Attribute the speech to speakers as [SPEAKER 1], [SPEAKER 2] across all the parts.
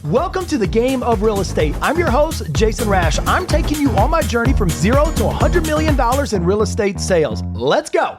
[SPEAKER 1] Welcome to the game of real estate. I'm your host, Jason Rash. I'm taking you on my journey from $0 to $100 million in real estate sales. Let's go.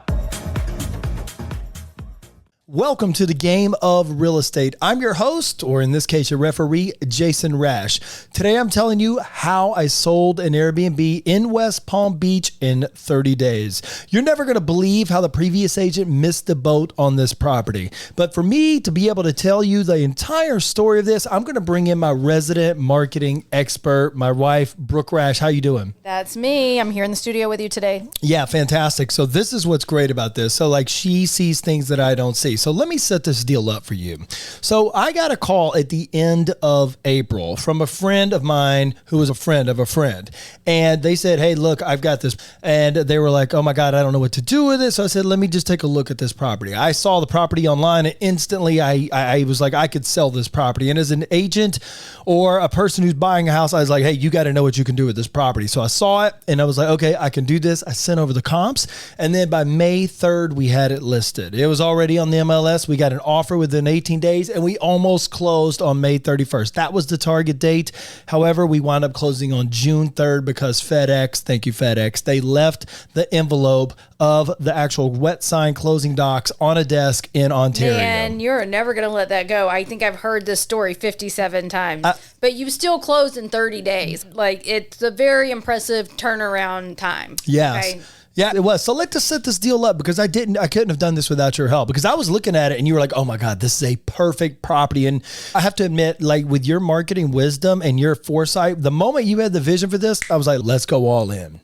[SPEAKER 1] Welcome to the game of real estate. I'm your host, or in this case, your referee, Jason Rash. Today, I'm telling you how I sold an Airbnb in West Palm Beach in 30 days. You're never going to believe how the previous agent missed the boat on this property. But for me to be able to tell you the entire story of this, I'm going to bring in my resident marketing expert, my wife, Brooke Rash. How you doing?
[SPEAKER 2] That's me. I'm here in the studio with you today.
[SPEAKER 1] Yeah, fantastic. So this is what's great about this. So like she sees things that I don't see. So let me set this deal up for you. So I got a call at the end of April from a friend of mine who was a friend of a friend. And they said, hey, look, I've got this. And they were like, oh my God, I don't know what to do with it. So I said, let me just take a look at this property. I saw the property online and instantly I was like, I could sell this property. And as an agent or a person who's buying a house, I was like, hey, you got to know what you can do with this property. So I saw it and I was like, okay, I can do this. I sent over the comps. And then by May 3rd, we had it listed. It was already on the MLS. We got an offer within 18 days and we almost closed on May 31st. That was the target date. However, we wound up closing on June 3rd because FedEx, thank you FedEx, they left the envelope of the actual wet sign closing docs on a desk in Ontario.
[SPEAKER 2] Man, you're never going to let that go. I think I've heard this story 57 times, but you still closed in 30 days. Like, it's a very impressive turnaround time.
[SPEAKER 1] Yes.
[SPEAKER 2] Okay?
[SPEAKER 1] Yeah, it was. So let's just set this deal up because I couldn't have done this without your help because I was looking at it and you were like, oh my God, this is a perfect property. And I have to admit, like with your marketing wisdom and your foresight, the moment you had the vision for this, I was like, let's go all in.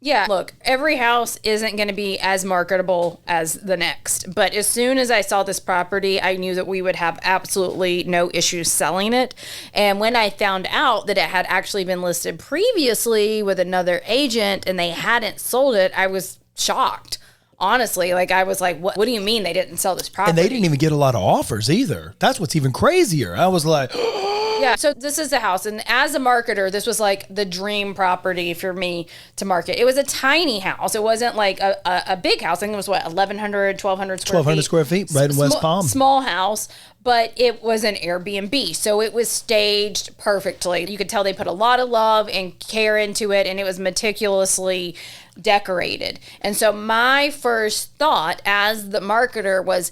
[SPEAKER 2] Yeah, look, every house isn't going to be as marketable as the next. But as soon as I saw this property, I knew that we would have absolutely no issues selling it. And when I found out that it had actually been listed previously with another agent and they hadn't sold it, I was shocked. Honestly, like I was like, what do you mean they didn't sell this property?
[SPEAKER 1] And they didn't even get a lot of offers either. That's what's even crazier. I was like,
[SPEAKER 2] yeah, so this is the house. And as a marketer, this was like the dream property for me to market. It was a tiny house. It wasn't like a big house. I think it was 1,100, 1,200 square feet.
[SPEAKER 1] 1,200 square feet, right in West Palm.
[SPEAKER 2] Small house, but it was an Airbnb. So it was staged perfectly. You could tell they put a lot of love and care into it, and it was meticulously decorated. And so my first thought as the marketer was,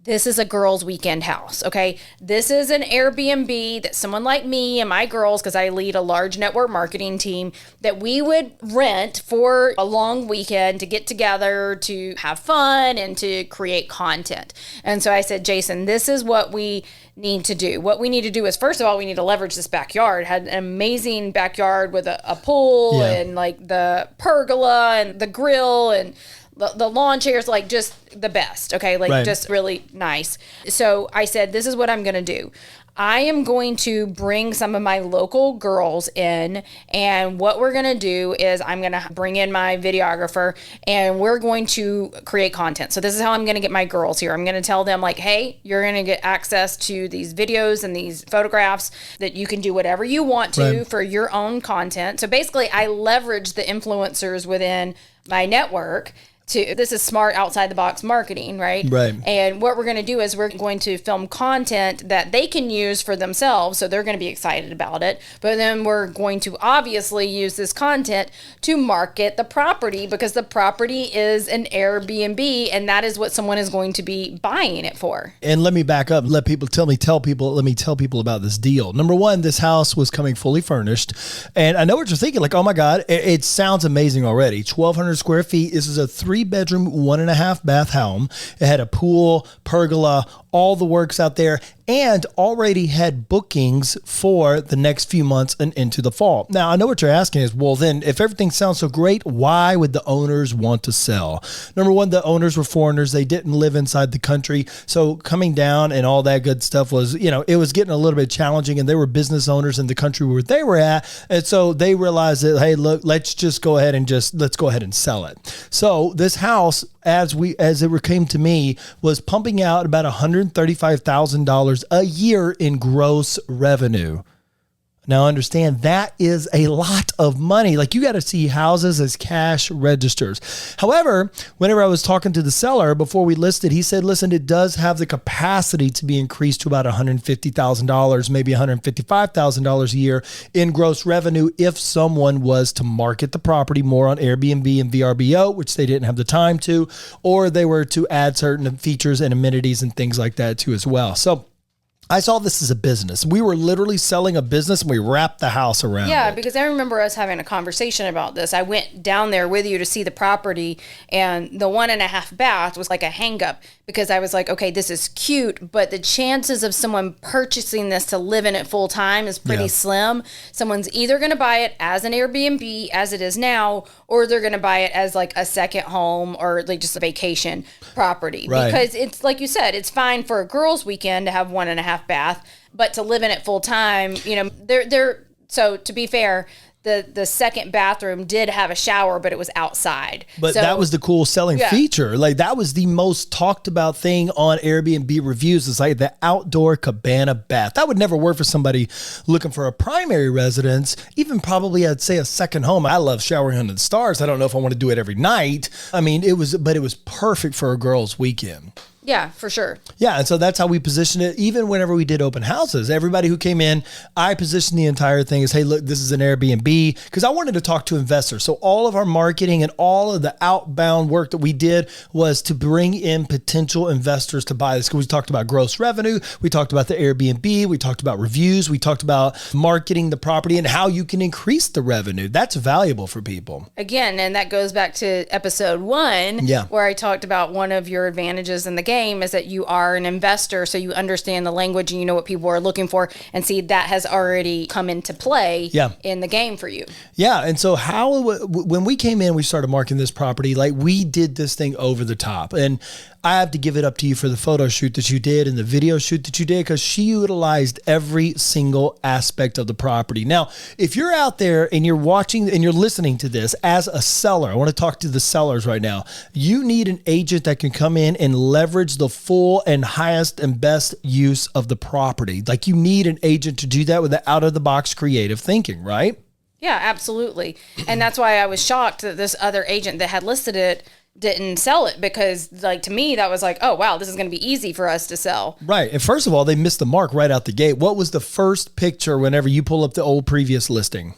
[SPEAKER 2] this is a girls' weekend house, okay? This is an Airbnb that someone like me and my girls, because I lead a large network marketing team, that we would rent for a long weekend to get together, to have fun, and to create content. And so I said, Jason, this is what we need to do. What we need to do is, first of all, we need to leverage this backyard. It had an amazing backyard with a pool and like the pergola and the grill and the lawn chairs, like just the best, okay? Like just really nice. So I said, this is what I'm going to do. I am going to bring some of my local girls in, and what we're going to do is I'm going to bring in my videographer, and we're going to create content. So this is how I'm going to get my girls here. I'm going to tell them like, hey, you're going to get access to these videos and these photographs that you can do whatever you want to for your own content. So basically, I leverage the influencers within my network. This is smart outside the box marketing, right?
[SPEAKER 1] Right.
[SPEAKER 2] And what we're going to do is we're going to film content that they can use for themselves, so they're going to be excited about it. But then we're going to obviously use this content to market the property, because the property is an Airbnb, and that is what someone is going to be buying it for.
[SPEAKER 1] And let me back up. Let me tell people about this deal. Number one, this house was coming fully furnished. And I know what you're thinking, like, oh my God, it sounds amazing already. 1,200 square feet. This is a 3-bedroom, 1.5 bath home. It had a pool, pergola, all the works out there, and already had bookings for the next few months and into the fall. Now, I know what you're asking is, well, then if everything sounds so great, why would the owners want to sell? Number one, the owners were foreigners. They didn't live inside the country. So coming down and all that good stuff was, it was getting a little bit challenging, and they were business owners in the country where they were at. And so they realized that, hey, look, let's go ahead and sell it. So this house, as it came to me, was pumping out about $135,000 a year in gross revenue. Now understand that is a lot of money. Like, you got to see houses as cash registers. However, whenever I was talking to the seller before we listed, he said, listen, it does have the capacity to be increased to about $150,000, maybe $155,000 a year in gross revenue if someone was to market the property more on Airbnb and VRBO, which they didn't have the time to, or they were to add certain features and amenities and things like that too as well. So I saw this as a business. We were literally selling a business and we wrapped the house around it.
[SPEAKER 2] Because I remember us having a conversation about this. I went down there with you to see the property, and the 1.5 bath was like a hang up because I was like, okay, this is cute, but the chances of someone purchasing this to live in it full time is pretty slim. Someone's either going to buy it as an Airbnb as it is now, or they're going to buy it as like a second home or like just a vacation property. Right. Because it's like you said, it's fine for a girls' weekend to have 1.5 bath, but to live in it full time, they're so to be fair, the second bathroom did have a shower, but it was outside.
[SPEAKER 1] But that was the cool selling feature. Like, that was the most talked about thing on Airbnb reviews. It's like the outdoor cabana bath. That would never work for somebody looking for a primary residence, even probably I'd say a second home. I love showering under the stars. I don't know if I want to do it every night. I mean, it was perfect for a girl's weekend.
[SPEAKER 2] Yeah, for sure.
[SPEAKER 1] Yeah, and so that's how we positioned it. Even whenever we did open houses, everybody who came in, I positioned the entire thing as, hey, look, this is an Airbnb, because I wanted to talk to investors. So all of our marketing and all of the outbound work that we did was to bring in potential investors to buy this. Because we talked about gross revenue, we talked about the Airbnb, we talked about reviews, we talked about marketing the property and how you can increase the revenue. That's valuable for people.
[SPEAKER 2] Again, and that goes back to episode 1, where I talked about one of your advantages in the game is that you are an investor, so you understand the language and you know what people are looking for, and see that has already come into play in the game for you. Yeah,
[SPEAKER 1] and so when we came in, we started marketing this property, like we did this thing over the top, and I have to give it up to you for the photo shoot that you did and the video shoot that you did, because she utilized every single aspect of the property. Now, if you're out there and you're watching and you're listening to this as a seller, I want to talk to the sellers right now. You need an agent that can come in and leverage the full and highest and best use of the property. Like, you need an agent to do that with the out of the box creative thinking, right?
[SPEAKER 2] Yeah, absolutely. And that's why I was shocked that this other agent that had listed it didn't sell it, because like, to me, that was like, oh wow, this is going to be easy for us to sell.
[SPEAKER 1] Right. And first of all, they missed the mark right out the gate. What was the first picture whenever you pull up the old previous listing?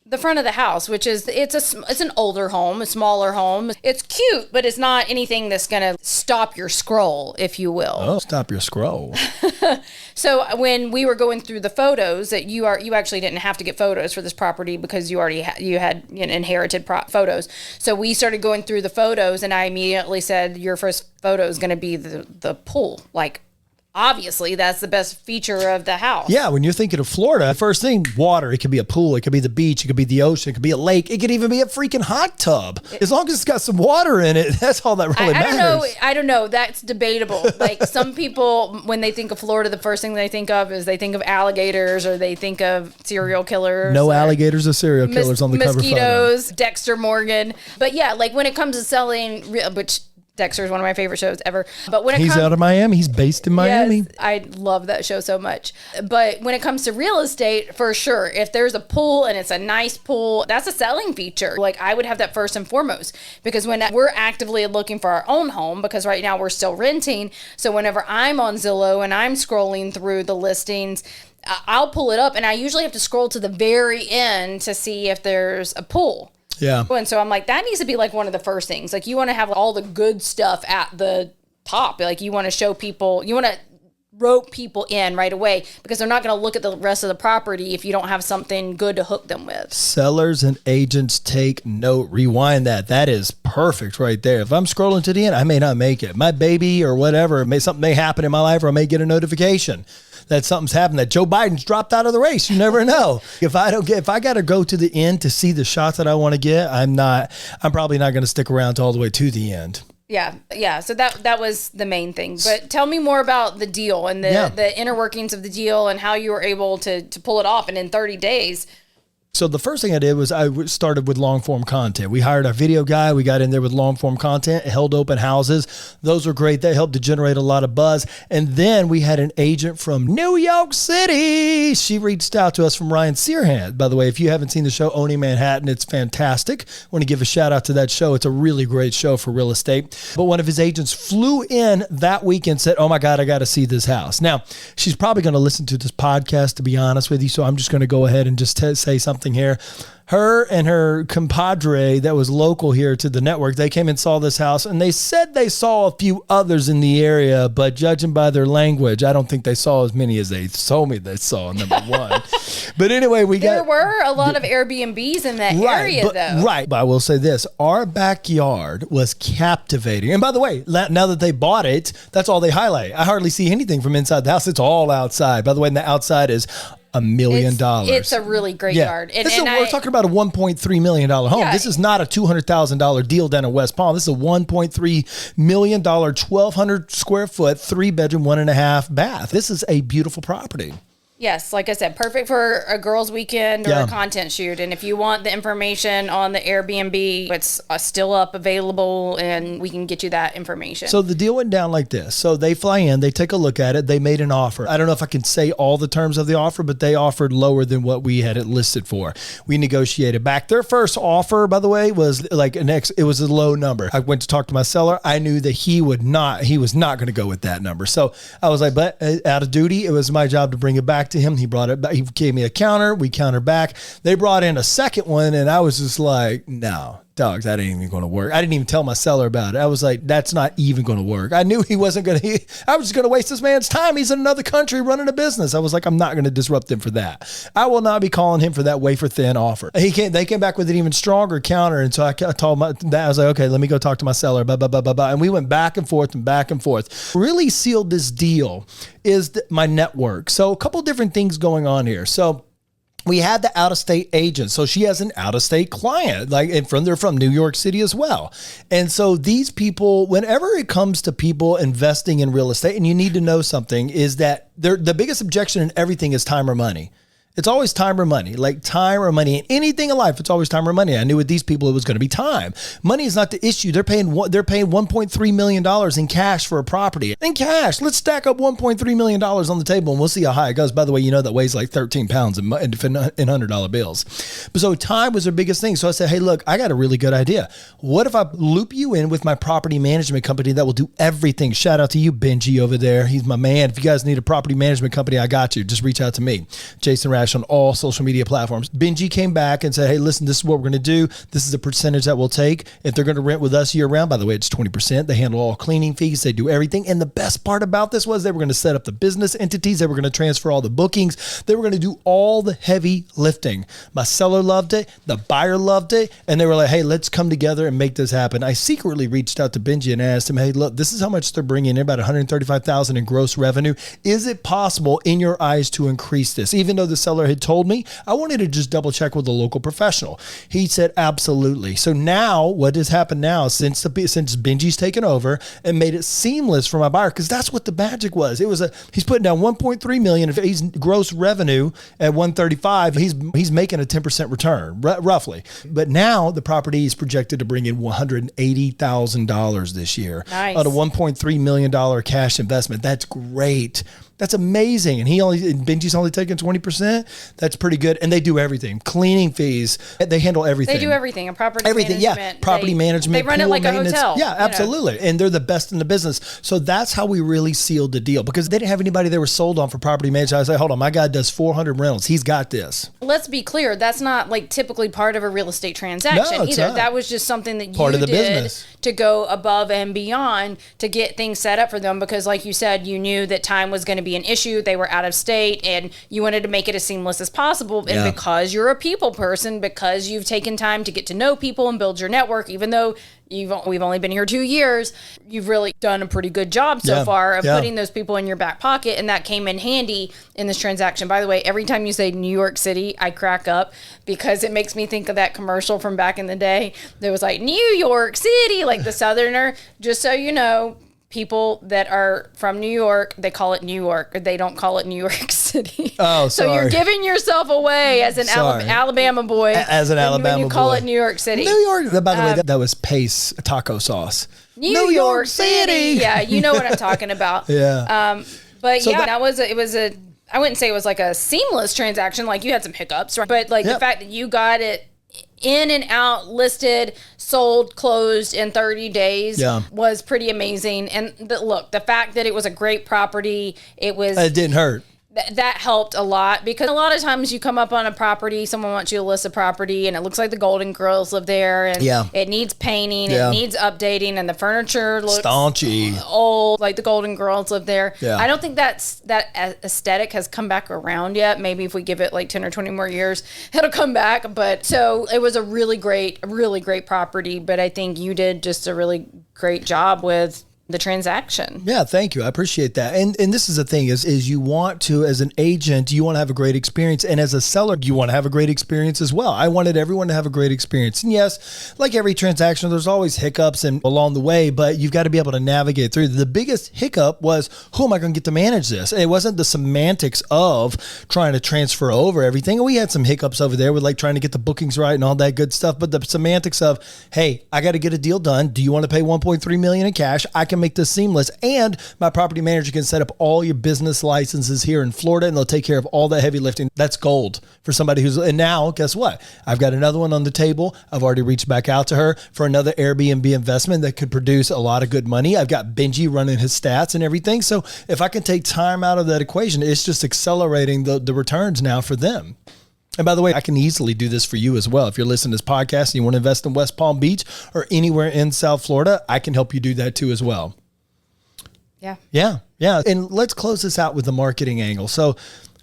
[SPEAKER 2] The front of the house, which is, it's an older home, a smaller home. It's cute, but it's not anything that's going to stop your scroll, if you will.
[SPEAKER 1] Oh, stop your scroll.
[SPEAKER 2] So when we were going through the photos, that you actually didn't have to get photos for this property because you already had inherited photos. So we started going through the photos, and I immediately said, your first photo is going to be the pool. Like, obviously, that's the best feature of the house.
[SPEAKER 1] Yeah, when you're thinking of Florida, first thing, water. It could be a pool, it could be the beach, it could be the ocean, it could be a lake, it could even be a freaking hot tub. As long as it's got some water in it, that's all that really matters.
[SPEAKER 2] I don't know. That's debatable. Like, some people, when they think of Florida, the first thing they think of is they think of alligators, or they think of serial killers.
[SPEAKER 1] No alligators or serial killers on the cover photo.
[SPEAKER 2] Mosquitoes, Dexter Morgan. But yeah, like, when it comes to selling, which Dexter is one of my favorite shows ever. But when
[SPEAKER 1] he's out of Miami, he's based in Miami.
[SPEAKER 2] Yes, I love that show so much. But when it comes to real estate, for sure, if there's a pool and it's a nice pool, that's a selling feature. Like, I would have that first and foremost, because when we're actively looking for our own home, because right now we're still renting. So whenever I'm on Zillow and I'm scrolling through the listings, I'll pull it up, and I usually have to scroll to the very end to see if there's a pool.
[SPEAKER 1] Yeah.
[SPEAKER 2] And so I'm like, that needs to be like one of the first things. Like, you want to have all the good stuff at the top. Like, you want to show people, you want to rope people in right away, because they're not going to look at the rest of the property if you don't have something good to hook them with.
[SPEAKER 1] Sellers and agents, take note. Rewind that. That is perfect right there. If I'm scrolling to the end, I may not make it. My baby or whatever, something may happen in my life, or I may get a notification that something's happened, that Joe Biden's dropped out of the race. You never know. If I got to go to the end to see the shots that I want to get, I'm probably not going to stick around all the way to the end.
[SPEAKER 2] Yeah. So that was the main thing. But tell me more about the deal and the inner workings of the deal, and how you were able to pull it off. And in 30 days,
[SPEAKER 1] So the first thing I did was started with long form content. We hired our video guy. We got in there with long form content, held open houses. Those were great. They helped to generate a lot of buzz. And then we had an agent from New York City. She reached out to us from Ryan Searhand. By the way, if you haven't seen the show Owning Manhattan, it's fantastic. I want to give a shout out to that show. It's a really great show for real estate. But one of his agents flew in that week and said, oh my God, I got to see this house. Now, she's probably going to listen to this podcast, to be honest with you. So I'm just going to go ahead and just say something here. Her and her compadre that was local here to the network, they came and saw this house, and they said they saw a few others in the area, but judging by their language, I don't think they saw as many as they told me they saw, number one. But anyway, there
[SPEAKER 2] were a lot of Airbnbs in that area, though.
[SPEAKER 1] Right. But I will say this. Our backyard was captivating. And by the way, now that they bought it, that's all they highlight. I hardly see anything from inside the house. It's all outside. By the way, and the outside is $1 million.
[SPEAKER 2] It's a really great yard.
[SPEAKER 1] We're talking about a $1.3 million home. Yeah. This is not a $200,000 deal down in West Palm. This is a $1.3 million, 1,200 square foot, 3-bedroom, 1.5 bath. This is a beautiful property.
[SPEAKER 2] Yes, like I said, perfect for a girls' weekend or a content shoot. And if you want the information on the Airbnb, it's still up, available, and we can get you that information.
[SPEAKER 1] So the deal went down like this. So they fly in, they take a look at it, they made an offer. I don't know if I can say all the terms of the offer, but they offered lower than what we had it listed for. We negotiated back. Their first offer, by the way, was like it was a low number. I went to talk to my seller. I knew that he was not going to go with that number. So I was like, but out of duty, it was my job to bring it back to him. He brought it back. He gave me a counter. We countered back. They brought in a second one, and I was just like, no, dogs, that ain't even going to work. I didn't even tell my seller about it. I was like, that's not even going to work. I knew he wasn't going to. I was just going to waste this man's time. He's in another country running a business. I was like, I'm not going to disrupt him for that. I will not be calling him for that wafer thin offer. They came back with an even stronger counter, and so I told that I was like, okay, let me go talk to my seller. Blah blah blah blah blah. And we went back and forth and back and forth. Really sealed this deal is my network. So a couple different things going on here. So we had the out-of-state agent. So she has an out-of-state client, they're from New York City as well. And so these people, whenever it comes to people investing in real estate, and you need to know something, is that the biggest objection in everything is time or money. It's always time or money, like time or money. In anything in life, it's always time or money. I knew with these people, it was going to be time. Money is not the issue. They're paying $1.3 million in cash for a property. In cash, let's stack up $1.3 million on the table, and we'll see how high it goes. By the way, you know that weighs like 13 pounds in $100 bills. But so time was their biggest thing. So I said, hey, look, I got a really good idea. What if I loop you in with my property management company that will do everything? Shout out to you, Benji, over there. He's my man. If you guys need a property management company, I got you. Just reach out to me. Jason Rash on all social media platforms. Benji came back and said, hey, listen, this is what we're going to do. This is the percentage that we'll take. If they're going to rent with us year round, by the way, it's 20%. They handle all cleaning fees. They do everything. And the best part about this was they were going to set up the business entities. They were going to transfer all the bookings. They were going to do all the heavy lifting. My seller loved it. The buyer loved it. And they were like, hey, let's come together and make this happen. I secretly reached out to Benji and asked him, hey, look, this is how much they're bringing in, about $135,000 in gross revenue. Is it possible in your eyes to increase this? Even though the seller had told me, I wanted to just double check with a local professional. He said, absolutely. So now what has happened now since Benji's taken over and made it seamless for my buyer, because that's what the magic was. He's putting down $1.3 million. If he's gross revenue at 135, he's making a 10% return roughly. But now the property is projected to bring in $180,000 this year.
[SPEAKER 2] Nice.
[SPEAKER 1] On a $1.3 million cash investment. That's great. That's amazing. And Benji's only taking 20%. That's pretty good. And they do everything. Cleaning fees. They handle everything.
[SPEAKER 2] They do everything. A property
[SPEAKER 1] management. Yeah. Property management.
[SPEAKER 2] They run it like a hotel.
[SPEAKER 1] Yeah, absolutely. And they're the best in the business. So that's how we really sealed the deal, because they didn't have anybody they were sold on for property management. I was like, hold on, my guy does 400 rentals. He's got this.
[SPEAKER 2] Let's be clear. That's not like typically part of a real estate transaction either. Not. That was just something that you did business to go above and beyond to get things set up for them, because like you said, you knew that time was going to be an issue. They were out of state and you wanted to make it as seamless as possible. And because you're a people person, because you've taken time to get to know people and build your network, even though we've only been here 2 years, you've really done a pretty good job so far of putting those people in your back pocket. And that came in handy in this transaction. By the way, every time you say New York City, I crack up because it makes me think of that commercial from back in the day. There was like New York City, like the Southerner. Just so you know, people that are from New York, they call it New York, or they don't call it New York City.
[SPEAKER 1] Oh,
[SPEAKER 2] so
[SPEAKER 1] sorry.
[SPEAKER 2] you're giving yourself away as an Alabama boy.
[SPEAKER 1] As an Alabama boy.
[SPEAKER 2] When you call it New York City.
[SPEAKER 1] New York, by the way, that was Pace taco sauce.
[SPEAKER 2] New York City. Yeah, you know what I'm talking about.
[SPEAKER 1] Yeah.
[SPEAKER 2] But so yeah, it was a, I wouldn't say it was like a seamless transaction. Like you had some hiccups, right? But like the fact that you got it in and out, listed, sold, closed in 30 days was pretty amazing. And look, the fact that it was a great property, it
[SPEAKER 1] didn't hurt.
[SPEAKER 2] That helped a lot, because a lot of times you come up on a property, someone wants you to list a property and it looks like the Golden Girls live there, and it needs painting, it needs updating, and the furniture looks
[SPEAKER 1] staunchy,
[SPEAKER 2] old, like the Golden Girls live there.
[SPEAKER 1] Yeah.
[SPEAKER 2] I don't think that aesthetic has come back around yet. Maybe if we give it like 10 or 20 more years, it'll come back. But so it was a really great property, but I think you did just a really great job with the transaction.
[SPEAKER 1] Yeah, thank you. I appreciate that. And this is the thing is you want to, as an agent, you want to have a great experience. And as a seller, you want to have a great experience as well. I wanted everyone to have a great experience. And yes, like every transaction, there's always hiccups and along the way, but you've got to be able to navigate through. The biggest hiccup was, who am I going to get to manage this? It wasn't the semantics of trying to transfer over everything. And we had some hiccups over there with like trying to get the bookings right and all that good stuff. But the semantics of, hey, I got to get a deal done. Do you want to pay $1.3 million in cash? I can make this seamless, and my property manager can set up all your business licenses here in Florida, and they'll take care of all the heavy lifting. That's gold for somebody who's, and now guess what? I've got another one on the table. I've already reached back out to her for another Airbnb investment that could produce a lot of good money. I've got Benji running his stats and everything. So if I can take time out of that equation, it's just accelerating the returns now for them. And by the way, I can easily do this for you as well. If you're listening to this podcast and you want to invest in West Palm Beach or anywhere in South Florida, I can help you do that too as well. Yeah. And let's close this out with the marketing angle. So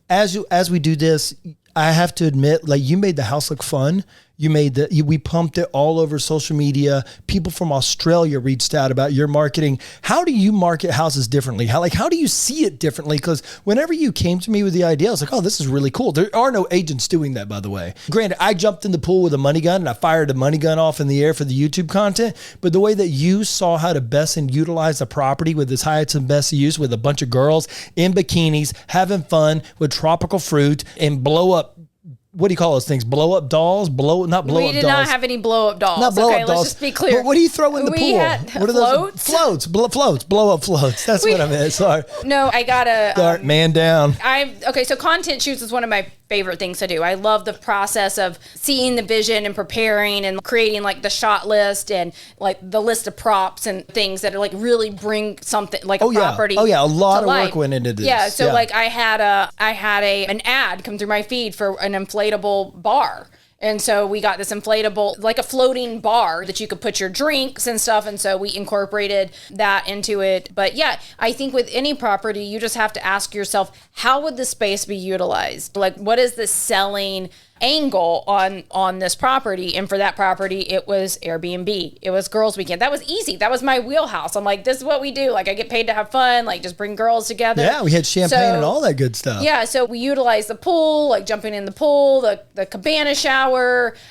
[SPEAKER 1] as we do this, I have to admit, like, you made the house look fun. We pumped it all over social media. People from Australia reached out about your marketing. How do you market houses differently? How do you see it differently? Because whenever you came to me with the idea, I was like, oh, this is really cool. There are no agents doing that, by the way. Granted, I jumped in the pool with a money gun and I fired a money gun off in the air for the YouTube content. But the way that you saw how to best and utilize the property with its highest and best use, with a bunch of girls in bikinis, having fun with tropical fruit, and blow up, what do you call those things? Blow up dolls? We did
[SPEAKER 2] not have any blow up dolls.
[SPEAKER 1] Not blow up dolls.
[SPEAKER 2] Let's just be clear.
[SPEAKER 1] What do you throw in the pool?
[SPEAKER 2] What are those?
[SPEAKER 1] Floats. Blow up floats. That's what I meant. Sorry.
[SPEAKER 2] No, I gotta.
[SPEAKER 1] Man down.
[SPEAKER 2] So content shoots is one of my favorite things to do. I love the process of seeing the vision and preparing and creating like the shot list and like the list of props and things that are like really bring something like a property.
[SPEAKER 1] Oh yeah, a lot of work went into this.
[SPEAKER 2] Yeah, so like I had an ad come through my feed for an inflatable bar. And so we got this inflatable, like a floating bar that you could put your drinks and stuff. And so we incorporated that into it. But yeah, I think with any property, you just have to ask yourself, how would the space be utilized? Like, what is the selling angle on this property? And for that property, it was Airbnb. It was girls weekend. That was easy. That was my wheelhouse. I'm like, this is what we do. Like, I get paid to have fun, like just bring girls together.
[SPEAKER 1] Yeah, we had champagne and all that good stuff.
[SPEAKER 2] Yeah, so we utilized the pool, like jumping in the pool, the cabana shower.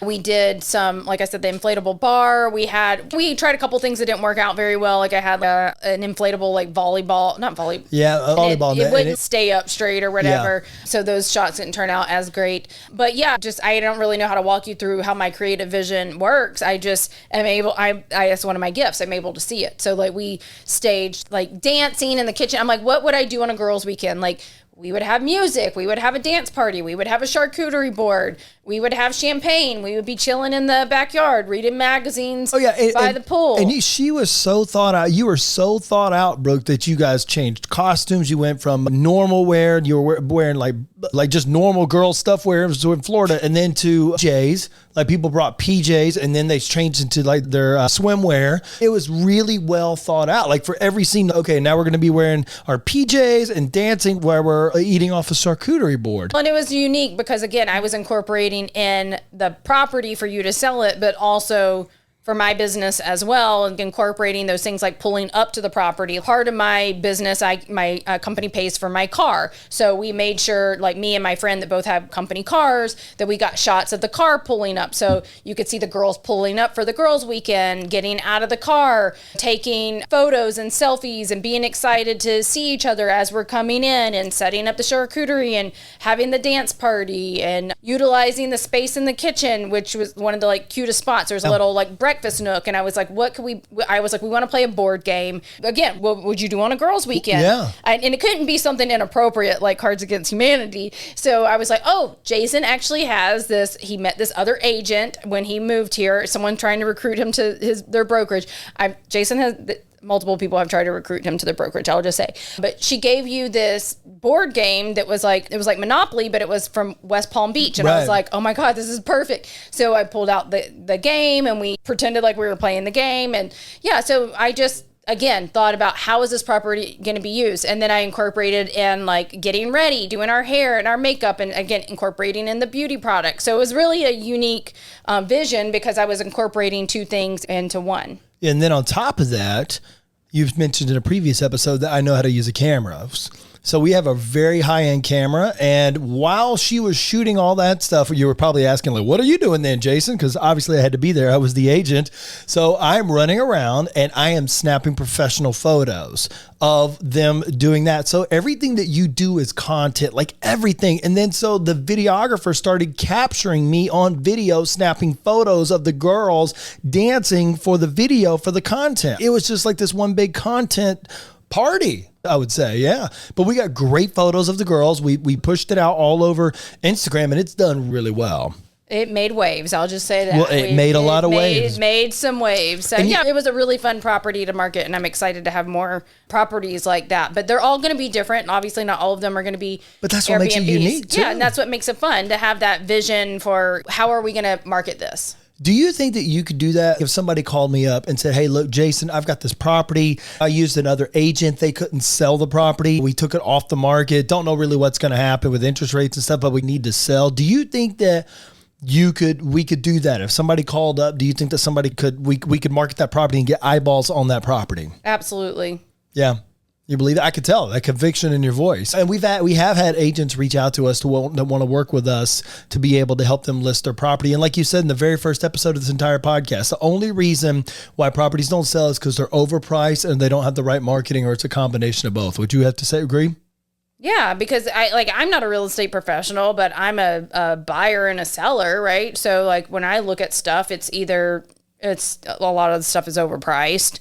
[SPEAKER 2] We did some, like I said, the inflatable bar. We tried a couple things that didn't work out very well. Like I had an inflatable like volleyball, not volleyball.
[SPEAKER 1] Yeah, volleyball.
[SPEAKER 2] It wouldn't stay up straight or whatever. Yeah. So those shots didn't turn out as great. But yeah, I don't really know how to walk you through how my creative vision works. I just am able, that's one of my gifts. I'm able to see it. So like we staged like dancing in the kitchen. I'm like, what would I do on a girls' weekend? Like, we would have music. We would have a dance party. We would have a charcuterie board. We would have champagne. We would be chilling in the backyard, reading magazines by the pool. And
[SPEAKER 1] she was so thought out. You were so thought out, Brooke, that you guys changed costumes. You went from normal wear, you were wearing like just normal girl stuff wear in Florida, and then to PJs. Like people brought PJs, and then they changed into like their swimwear. It was really well thought out. Like for every scene, okay, now we're going to be wearing our PJs and dancing where we're eating off a charcuterie board.
[SPEAKER 2] And it was unique because, again, I was incorporating in the property for you to sell it, but also for my business as well, and incorporating those things like pulling up to the property. Part of my business, my company pays for my car. So we made sure, like me and my friend that both have company cars, that we got shots of the car pulling up. So you could see the girls pulling up for the girls' weekend, getting out of the car, taking photos and selfies and being excited to see each other as we're coming in, and setting up the charcuterie and having the dance party and utilizing the space in the kitchen, which was one of the like cutest spots. There's a little like breakfast nook, and I was like, we want to play a board game. Again, what would you do on a girls' weekend?
[SPEAKER 1] Yeah.
[SPEAKER 2] And it couldn't be something inappropriate like Cards Against Humanity. So I was like, oh, Jason actually has this. He met this other agent when he moved here, someone trying to recruit him to their brokerage. Jason has multiple people have tried to recruit him to the brokerage, I'll just say. But she gave you this board game that was like, it was like Monopoly, but it was from West Palm Beach. And I was like, oh my God, this is perfect. So I pulled out the game, and we pretended like we were playing the game. And yeah, so I just, again, thought about how is this property going to be used? And then I incorporated in like getting ready, doing our hair and our makeup, and again, incorporating in the beauty products. So it was really a unique vision, because I was incorporating two things into one.
[SPEAKER 1] And then on top of that, you've mentioned in a previous episode that I know how to use a camera. So we have a very high-end camera. And while she was shooting all that stuff, you were probably asking, like, what are you doing then, Jason? Because obviously I had to be there. I was the agent. So I'm running around and I am snapping professional photos of them doing that. So everything that you do is content, like everything. And then so the videographer started capturing me on video, snapping photos of the girls dancing for the video for the content. It was just like this one big content party, I would say. Yeah. But we got great photos of the girls. We pushed it out all over Instagram, and it's done really well.
[SPEAKER 2] It made waves. I'll just say that.
[SPEAKER 1] Well, it made a lot of waves.
[SPEAKER 2] It made some waves. So yeah, it was a really fun property to market, and I'm excited to have more properties like that. But they're all going to be different. And obviously not all of them are going to be
[SPEAKER 1] But that's what makes it unique too.
[SPEAKER 2] Yeah, and that's what makes it fun to have that vision for how are we going to market this.
[SPEAKER 1] Do you think that you could do that if somebody called me up and said, hey, look, Jason, I've got this property. I used another agent. They couldn't sell the property. We took it off the market. Don't know really what's going to happen with interest rates and stuff, but we need to sell. Do you think that we could do that? If somebody called up, do you think that we could market that property and get eyeballs on that property?
[SPEAKER 2] Absolutely.
[SPEAKER 1] Yeah. You believe that? I could tell that conviction in your voice. And we have had agents reach out to us that want to work with us to be able to help them list their property. And like you said in the very first episode of this entire podcast, the only reason why properties don't sell is because they're overpriced and they don't have the right marketing, or it's a combination of both. Would you have to say agree?
[SPEAKER 2] Yeah, because I'm not a real estate professional, but I'm a buyer and a seller, right? So like when I look at stuff, it's a lot of the stuff is overpriced.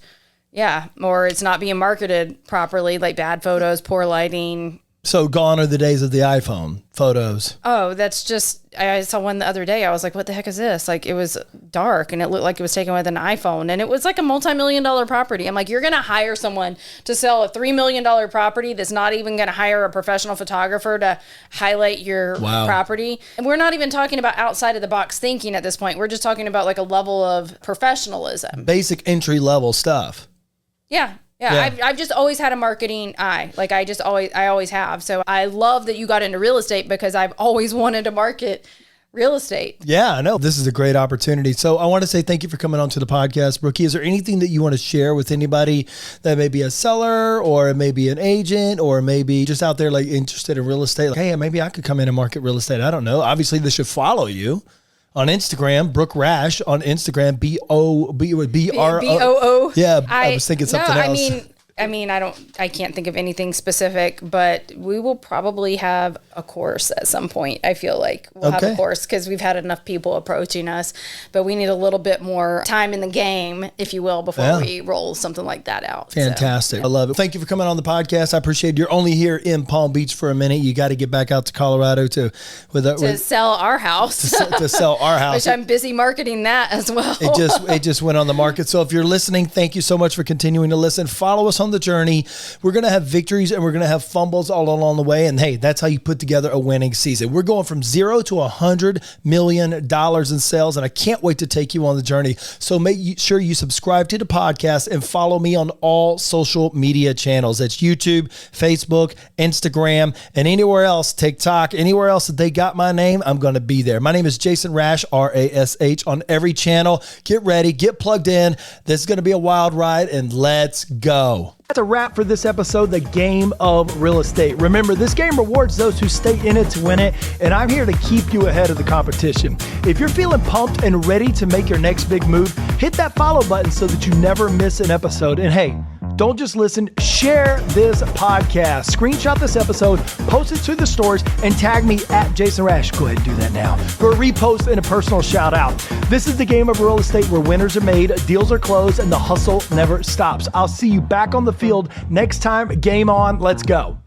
[SPEAKER 2] Yeah, or it's not being marketed properly, like bad photos, poor lighting.
[SPEAKER 1] So gone are the days of the iPhone photos.
[SPEAKER 2] Oh, that's just, I saw one the other day. I was like, what the heck is this? Like, it was dark and it looked like it was taken with an iPhone, and it was like a multi-million-dollar property. I'm like, you're going to hire someone to sell a $3 million property that's not even going to hire a professional photographer to highlight your property. And we're not even talking about outside of the box thinking at this point. We're just talking about like a level of professionalism.
[SPEAKER 1] Basic entry level stuff.
[SPEAKER 2] Yeah. I've just always had a marketing eye. Like I always have. So I love that you got into real estate, because I've always wanted to market real estate.
[SPEAKER 1] Yeah, I know. This is a great opportunity. So I want to say thank you for coming on to the podcast, Brookie. Is there anything that you want to share with anybody that may be a seller, or maybe an agent, or maybe just out there like interested in real estate? Like, hey, maybe I could come in and market real estate. I don't know. Obviously, they should follow you on Instagram, Brooke Rash on Instagram, B-O-O. Yeah, I was thinking something else.
[SPEAKER 2] I can't think of anything specific, but we will probably have a course at some point. I feel like we'll have a course, because we've had enough people approaching us, but we need a little bit more time in the game, if you will, before we roll something like that out.
[SPEAKER 1] Fantastic. So. I love it. Thank you for coming on the podcast. I appreciate it. You're only here in Palm Beach for a minute. You got to get back out to Colorado to
[SPEAKER 2] sell our house.
[SPEAKER 1] to sell our house.
[SPEAKER 2] Which I'm busy marketing that as well.
[SPEAKER 1] It just went on the market. So if you're listening, thank you so much for continuing to listen. Follow us on on the journey. We're going to have victories and we're going to have fumbles all along the way. And hey, that's how you put together a winning season. We're going from $0 to $100 million in sales. And I can't wait to take you on the journey. So make sure you subscribe to the podcast and follow me on all social media channels. That's YouTube, Facebook, Instagram, and anywhere else, TikTok, anywhere else that they got my name, I'm going to be there. My name is Jason Rash, R-A-S-H, on every channel. Get ready, get plugged in. This is going to be a wild ride, and let's go. That's a wrap for this episode, The Game of Real Estate. Remember, this game rewards those who stay in it to win it, and I'm here to keep you ahead of the competition. If you're feeling pumped and ready to make your next big move, hit that follow button so that you never miss an episode. And hey, don't just listen, share this podcast. Screenshot this episode, post it to the stories, and tag me at Jason Rash. Go ahead and do that now for a repost and a personal shout out. This is the game of real estate where winners are made, deals are closed, and the hustle never stops. I'll see you back on the field next time. Game on. Let's go.